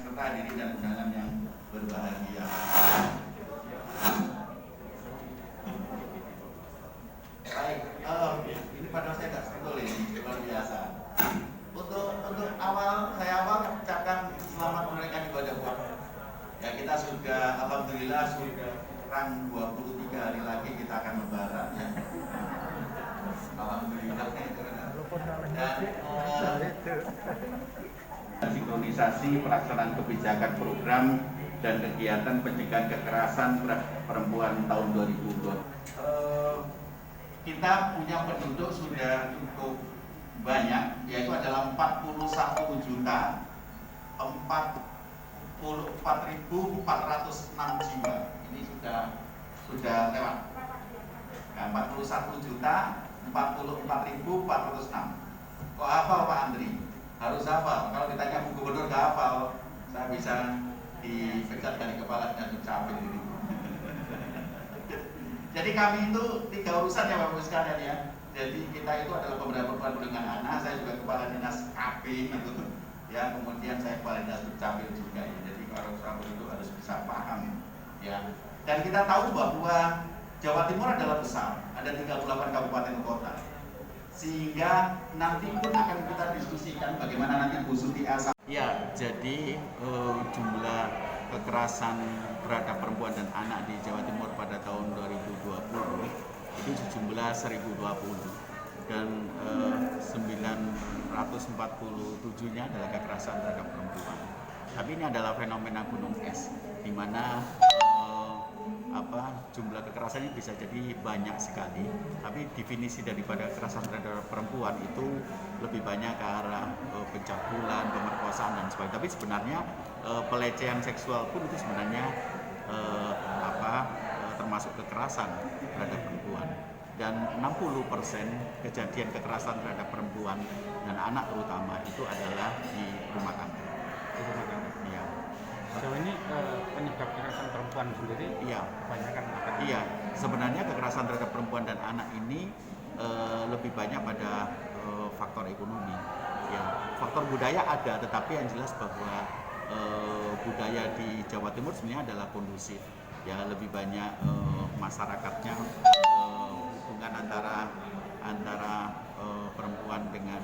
peserta hadirin dan undangan yang berbahagia. Baik, ini padahal saya nggak sebetul ini, luar biasa. Untuk awal saya ucapkan selamat menunaikan ibadah puasa. Ya, kita sudah alhamdulillah sudah kurang 23 hari lagi kita akan lebaran ya. Alhamdulillah dan sinkronisasi pelaksanaan kebijakan program dan kegiatan pencegahan kekerasan perempuan tahun 2020. Kita punya penduduk sudah cukup banyak, yaitu adalah 41.044.406 jiwa. Ini sudah lewat. Nah, 41.044.406. Kok hafal Pak Andri? Harus hafal. Kalau ditanya Bu Gubernur nggak hafal, saya bisa dipecat dari kepala dan dicapil ini. Jadi kami itu 3 urusan ya Bapak sekalian ya. Jadi kita itu adalah pemberdayaan perempuan dengan anak. Saya juga kepala dinas KP gitu. Ya, kemudian saya kepala dinas dukcapil juga ya. Jadi para usaha itu harus bisa paham ya. Dan kita tahu bahwa Jawa Timur adalah besar, ada 38 kabupaten kota. Sehingga nanti pun akan kita diskusikan bagaimana nanti Bu Suti Asa. Ya, jadi jumlah kekerasan terhadap perempuan dan anak di Jawa Timur pada tahun 2020 itu jumlah 1020 dan 947-nya adalah kekerasan terhadap perempuan. Tapi ini adalah fenomena gunung es, di mana jumlah kekerasan ini bisa jadi banyak sekali, tapi definisi daripada kekerasan terhadap perempuan itu lebih banyak ke arah pencabulan, pemerkosaan dan sebagainya. Tapi sebenarnya pelecehan seksual pun itu sebenarnya termasuk kekerasan terhadap perempuan. Dan 60% kejadian kekerasan terhadap perempuan dan anak terutama itu adalah di rumah tangga. Iya. Sejauh ini penyebab kekerasan perempuan sendiri kebanyakan apa? Iya, sebenarnya kekerasan terhadap perempuan dan anak ini lebih banyak pada faktor ekonomi. Ya, faktor budaya ada, tetapi yang jelas bahwa budaya di Jawa Timur sebenarnya adalah kondusif. Ya, lebih banyak masyarakatnya hubungan antara perempuan dengan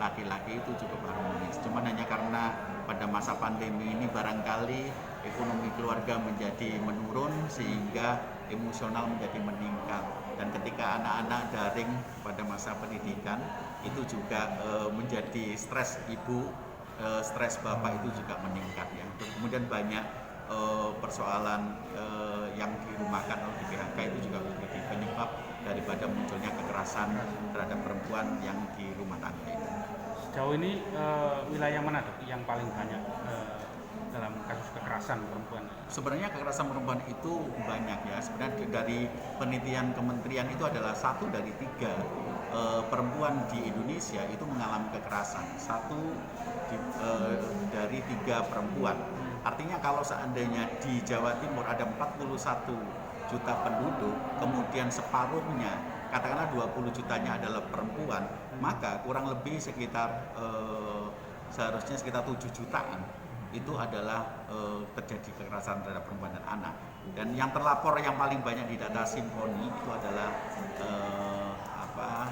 laki-laki itu cukup harmonis. Cuman hanya karena pada masa pandemi ini barangkali ekonomi keluarga menjadi menurun sehingga emosional menjadi meningkat. Dan ketika anak-anak daring pada masa pendidikan itu juga menjadi stres ibu, stres bapak itu juga meningkat ya. Kemudian banyak persoalan yang dirumahkan atau di PHK itu juga menjadi penyebab daripada munculnya kekerasan terhadap perempuan yang di rumah tangga itu. Sejauh ini wilayah mana Dok yang paling banyak dalam kasus kekerasan perempuan? Sebenarnya kekerasan perempuan itu banyak ya. Sebenarnya dari penelitian kementerian itu adalah 1 dari 3 perempuan di Indonesia itu mengalami kekerasan. 1 dari 3 perempuan. Artinya kalau seandainya di Jawa Timur ada 41 juta penduduk, kemudian separuhnya, katakanlah 20 jutanya adalah perempuan, maka kurang lebih sekitar seharusnya sekitar 7 jutaan itu adalah terjadi kekerasan terhadap perempuan dan anak. Dan yang terlapor yang paling banyak di data Simponi itu adalah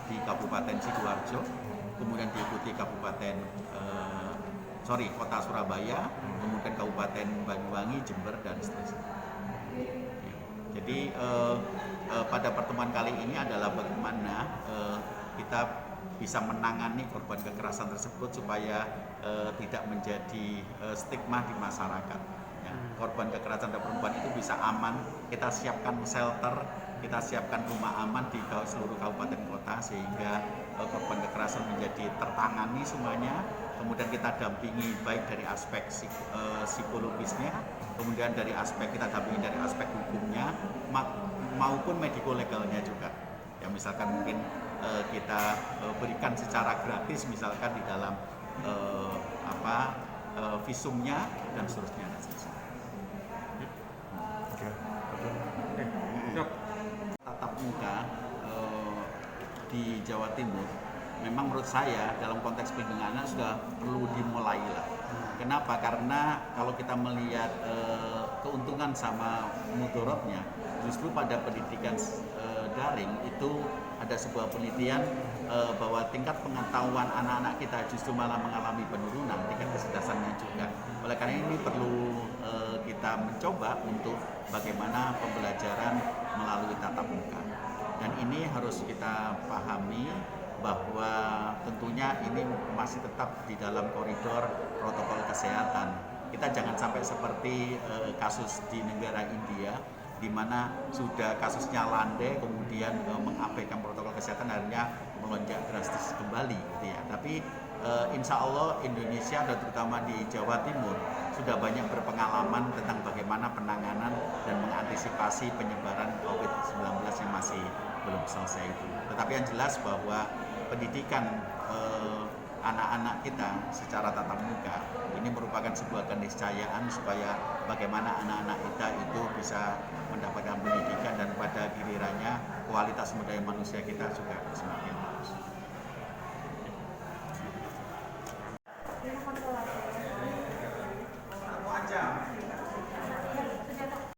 di Kabupaten Sidoarjo, kemudian diikuti Kota Surabaya, kemudian Kabupaten Banyuwangi, Jember, dan seterusnya. Jadi pada pertemuan kali ini adalah bagaimana kita bisa menangani korban kekerasan tersebut supaya tidak menjadi stigma di masyarakat. Ya, korban kekerasan terhadap perempuan itu bisa aman, kita siapkan shelter, kita siapkan rumah aman di seluruh kabupaten kota sehingga korban kekerasan menjadi tertangani semuanya. Kemudian kita dampingi baik dari aspek psikologisnya, kemudian dari kita dampingi dari aspek hukumnya maupun mediko-legalnya juga. Ya, misalkan mungkin kita berikan secara gratis misalkan di dalam visumnya dan seterusnya. Tatap muka di Jawa Timur memang menurut saya dalam konteks perlindungan anak sudah perlu dimulai lah. Kenapa? Karena kalau kita melihat keuntungan sama mudorotnya, justru pada pendidikan daring itu ada sebuah penelitian bahwa tingkat pengetahuan anak-anak kita justru malah mengalami penurunan, tingkat kecerdasannya juga. Oleh karena ini perlu kita mencoba untuk bagaimana pembelajaran melalui tatap muka. Dan ini harus kita pahami bahwa tentunya ini masih tetap di dalam koridor protokol kesehatan. Kita jangan sampai seperti kasus di negara India, di mana sudah kasusnya landai, kemudian mengabaikan protokol kesehatan, akhirnya melonjak drastis kembali, gitu ya. Tapi insya Allah Indonesia dan terutama di Jawa Timur sudah banyak berpengalaman tentang bagaimana penanganan dan mengantisipasi penyebaran COVID-19 yang masih belum selesai itu. Tetapi yang jelas bahwa pendidikan anak-anak kita secara tatap muka ini merupakan sebuah keniscayaan supaya bagaimana anak-anak kita itu bisa mendapatkan pendidikan dan pada gilirannya kualitas sumber daya manusia kita juga semakin